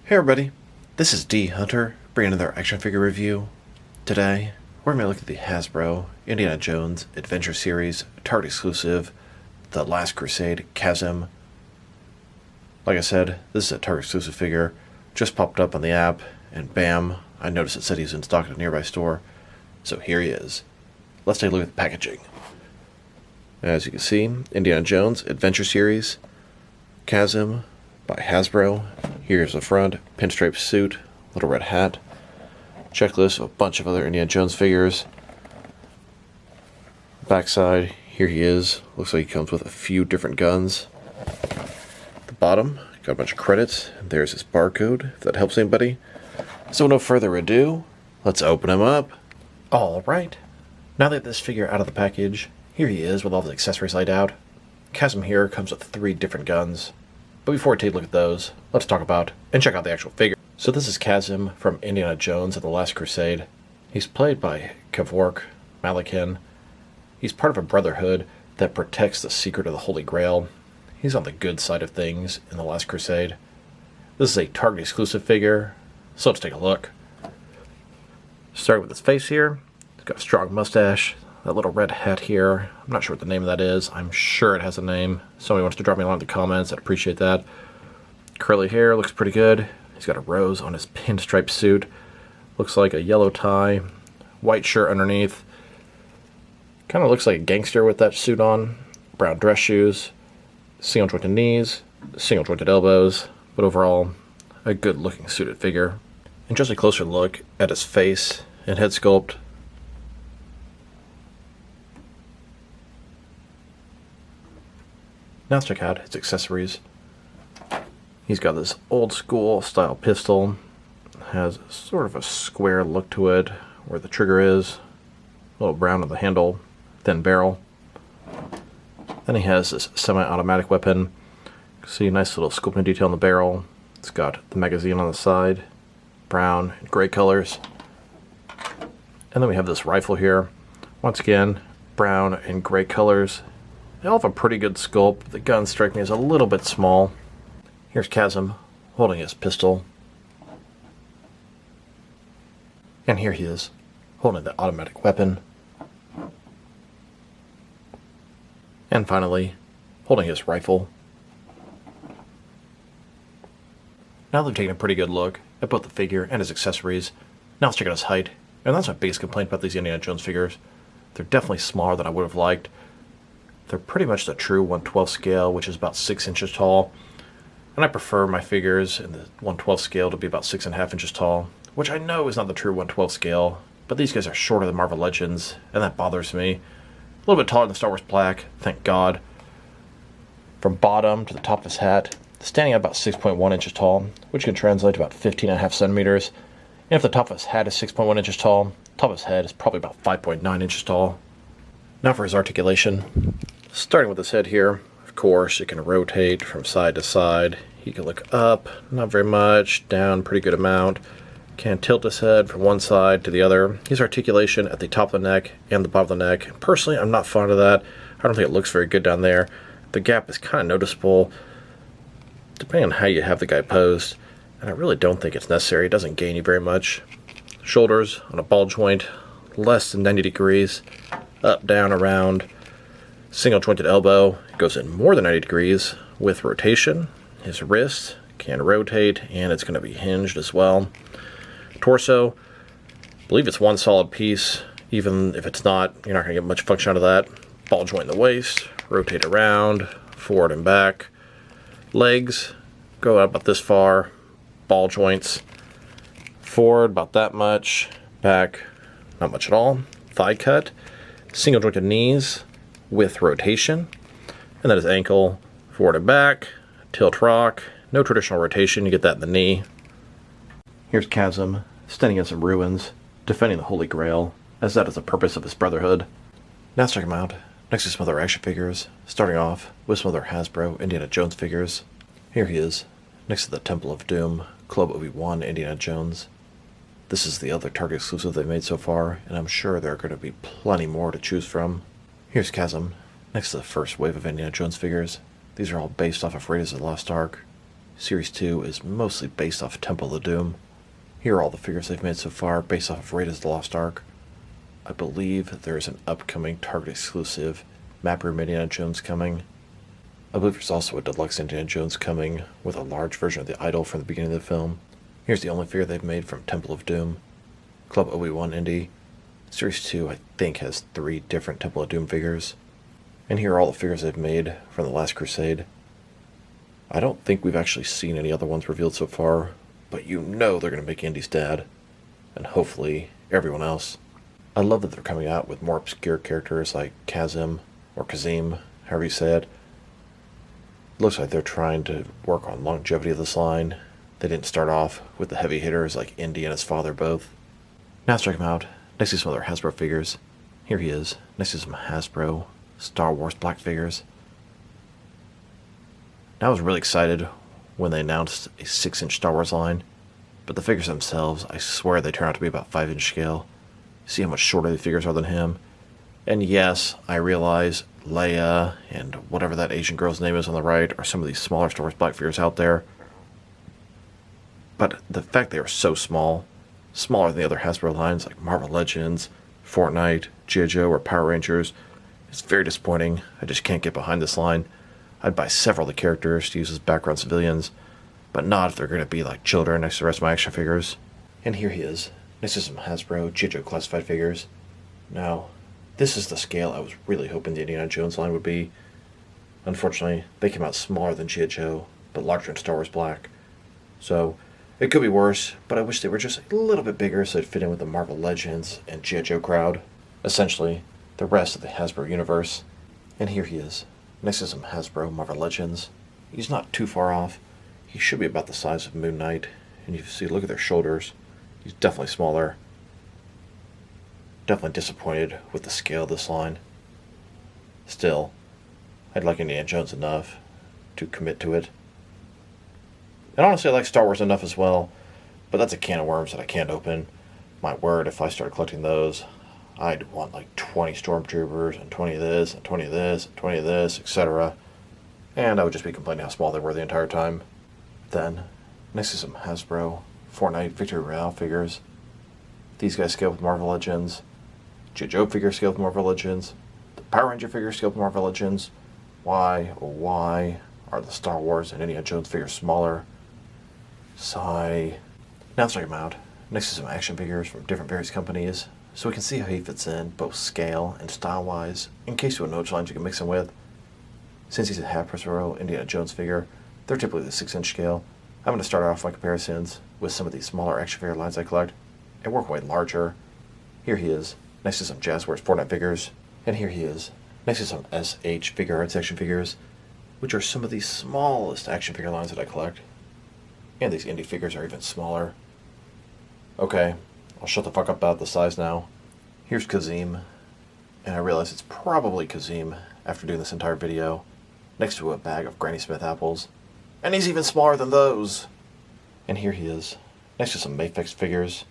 Hey everybody, this is D Hunter, bringing another action figure review. Today, we're going to look at the Hasbro Indiana Jones Adventure Series Target exclusive, The Last Crusade Kazim. Like I said, this is a Target exclusive figure, just popped up on the app, and bam, I noticed it said he's in stock at a nearby store, so here he is. Let's take a look at the packaging. As you can see, Indiana Jones Adventure Series Kazim by Hasbro. Here's the front, pinstripe suit, little red hat, checklist of a bunch of other Indiana Jones figures. Backside, here he is. Looks like he comes with a few different guns. The bottom, got a bunch of credits. There's his barcode, if that helps anybody. So no further ado, let's open him up. Alright, now that this figure out of the package, here he is with all the accessories laid out. Kazim here comes with 3 different guns. But before we take a look at those, let's talk about and check out the actual figure. So this is Kazim from Indiana Jones and the Last Crusade. He's played by Kavork Malakin. He's part of a brotherhood that protects the secret of the Holy Grail. He's on the good side of things in the Last Crusade. This is a Target exclusive figure, so let's take a look. Starting with his face here, he's got a strong mustache, that little red hat here. I'm not sure what the name of that is. I'm sure it has a name. Somebody wants to drop me a line in the comments. I'd appreciate that. Curly hair, looks pretty good. He's got a rose on his pinstripe suit. Looks like a yellow tie. White shirt underneath. Kind of looks like a gangster with that suit on. Brown dress shoes. Single jointed knees. Single jointed elbows. But overall, a good looking suited figure. And just a closer look at his face and head sculpt. Now let's check out his accessories. He's got this old school style pistol. Has sort of a square look to it where the trigger is. A little brown on the handle, thin barrel. Then he has this semi-automatic weapon. You can see a nice little sculpting detail on the barrel. It's got the magazine on the side, brown and gray colors. And then we have this rifle here. Once again, brown and gray colors. They all have a pretty good sculpt. The gun strikes me as a little bit small. Here's Kazim holding his pistol. And here he is, holding the automatic weapon. And finally, holding his rifle. Now that we've taken a pretty good look at both the figure and his accessories, now let's check out his height. And that's my biggest complaint about these Indiana Jones figures. They're definitely smaller than I would have liked. They're pretty much the true 1/12 scale, which is about 6 inches tall. And I prefer my figures in the 1/12 scale to be about 6.5 inches tall, which I know is not the true 1/12 scale, but these guys are shorter than Marvel Legends, and that bothers me. A little bit taller than Star Wars Black, thank God. From bottom to the top of his hat, standing at about 6.1 inches tall, which can translate to about 15.5 centimeters. And if the top of his hat is 6.1 inches tall, the top of his head is probably about 5.9 inches tall. Now for his articulation. Starting with his head here, of course, it can rotate from side to side. He can look up, not very much, down, pretty good amount. Can tilt his head from one side to the other. His articulation at the top of the neck and the bottom of the neck. Personally, I'm not fond of that. I don't think it looks very good down there. The gap is kind of noticeable, depending on how you have the guy posed. And I really don't think it's necessary. It doesn't gain you very much. Shoulders on a ball joint, less than 90 degrees. Up, down, around. Single jointed elbow goes in more than 90 degrees with rotation. His wrist can rotate and it's going to be hinged as well. Torso, I believe it's one solid piece. Even if it's not, you're not going to get much function out of that. Ball joint in the waist, rotate around, forward and back. Legs go out about this far. Ball joints forward about that much. Back, not much at all. Thigh cut, single jointed knees with rotation, and then his ankle, forward and back, tilt rock, no traditional rotation, you get that in the knee. Here's Kazim, standing in some ruins, defending the Holy Grail, as that is the purpose of his brotherhood. Now let's check him out, next to some other action figures, starting off with some other Hasbro Indiana Jones figures. Here he is, next to the Temple of Doom, Club Obi-Wan Indiana Jones. This is the other Target exclusive they've made so far, and I'm sure there are going to be plenty more to choose from. Here's Kazim, next to the first wave of Indiana Jones figures. These are all based off of Raiders of the Lost Ark. Series 2 is mostly based off Temple of Doom. Here are all the figures they've made so far based off of Raiders of the Lost Ark. I believe there is an upcoming Target exclusive map room Indiana Jones coming. I believe there's also a deluxe Indiana Jones coming with a large version of the idol from the beginning of the film. Here's the only figure they've made from Temple of Doom. Club Obi-Wan Indy. Series 2, I think, has 3 different Temple of Doom figures. And here are all the figures they've made from the last Crusade. I don't think we've actually seen any other ones revealed so far, but you know they're going to make Indy's dad, and hopefully everyone else. I love that they're coming out with more obscure characters like Kazim, or Kazim, however you say it. Looks like they're trying to work on longevity of this line. They didn't start off with the heavy hitters like Indy and his father both. Now let's check him out. Next to some other Hasbro figures. Here he is, next to some Hasbro Star Wars black figures. Now I was really excited when they announced a 6-inch Star Wars line, but the figures themselves, I swear they turn out to be about 5-inch scale. See how much shorter the figures are than him? And yes, I realize Leia and whatever that Asian girl's name is on the right are some of these smaller Star Wars black figures out there. But the fact they are so small, smaller than the other Hasbro lines like Marvel Legends, Fortnite, G.I. Joe, or Power Rangers, it's very disappointing. I just can't get behind this line. I'd buy several of the characters to use as background civilians, but not if they're going to be like children next to the rest of my action figures. And here he is, next to some Hasbro G.I. Joe classified figures. Now, this is the scale I was really hoping the Indiana Jones line would be. Unfortunately, they came out smaller than G.I. Joe, but larger than Star Wars Black. So, it could be worse, but I wish they were just a little bit bigger so they'd fit in with the Marvel Legends and G.I. Joe crowd. Essentially, the rest of the Hasbro universe. And here he is, next to some Hasbro Marvel Legends. He's not too far off. He should be about the size of Moon Knight. And you see, look at their shoulders. He's definitely smaller. Definitely disappointed with the scale of this line. Still, I'd like Indiana Jones enough to commit to it. And honestly, I like Star Wars enough as well, but that's a can of worms that I can't open. My word, if I started collecting those, I'd want like 20 Stormtroopers, and 20 of this, and 20 of this, and 20 of this, etc. And I would just be complaining how small they were the entire time. Then, next to some Hasbro Fortnite Victory Royale figures. These guys scale with Marvel Legends. G.I. Joe figures scale with Marvel Legends. The Power Ranger figures scale with Marvel Legends. Why, oh why, are the Star Wars and Indiana Jones figures smaller? Sigh. Now let's check him out, next to some action figures from different various companies, so we can see how he fits in, both scale and style-wise, in case you want to know which lines you can mix him with. Since he's a half-price row Indiana Jones figure, they're typically the 6-inch scale. I'm going to start off my comparisons with some of these smaller action figure lines I collect, and work way larger. Here he is, next to some Jazzwares Fortnite figures, and here he is, next to some SH Figure Arts action figures, which are some of the smallest action figure lines that I collect. And these indie figures are even smaller. Okay, I'll shut the fuck up about the size now. Here's Kazim, and I realize it's probably Kazim after doing this entire video, next to a bag of Granny Smith apples. And he's even smaller than those! And here he is, next to some Mafex figures.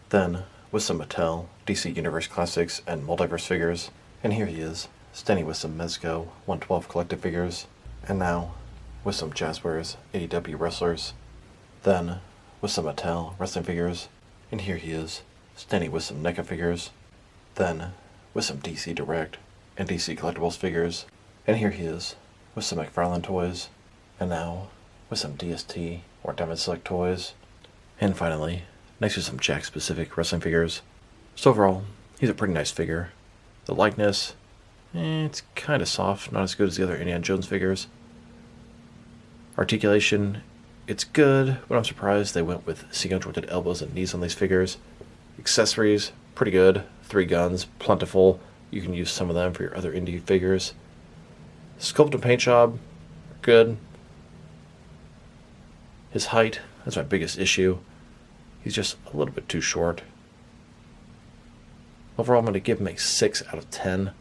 Then, with some Mattel, DC Universe Classics, and Multiverse figures. And here he is, standing with some Mezco 112 collective figures. And now, with some Jazzwares AEW wrestlers. Then, with some Mattel wrestling figures. And here he is, standing with some NECA figures. Then, with some DC Direct and DC Collectibles figures. And here he is, with some McFarlane toys. And now, with some DST or Diamond Select toys. And finally, next to some Jack-specific wrestling figures. So overall, he's a pretty nice figure. The likeness, it's kind of soft, not as good as the other Indiana Jones figures. Articulation, it's good, but I'm surprised they went with single-jointed elbows and knees on these figures. Accessories, pretty good. 3 guns, plentiful. You can use some of them for your other indie figures. Sculpt and paint job, good. His height, that's my biggest issue. He's just a little bit too short. Overall, I'm going to give him a 6 out of 10.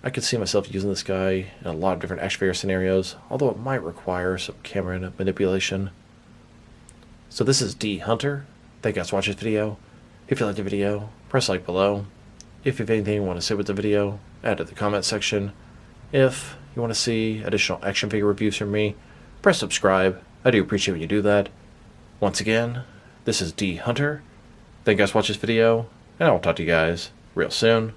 I could see myself using this guy in a lot of different action figure scenarios, although it might require some camera manipulation. So this is D Hunter. Thank you guys for watching this video. If you liked the video, press like below. If you have anything you want to say with the video, add it to the comment section. If you want to see additional action figure reviews from me, press subscribe. I do appreciate when you do that. Once again, this is D Hunter. Thank you guys for watching this video, and I will talk to you guys real soon.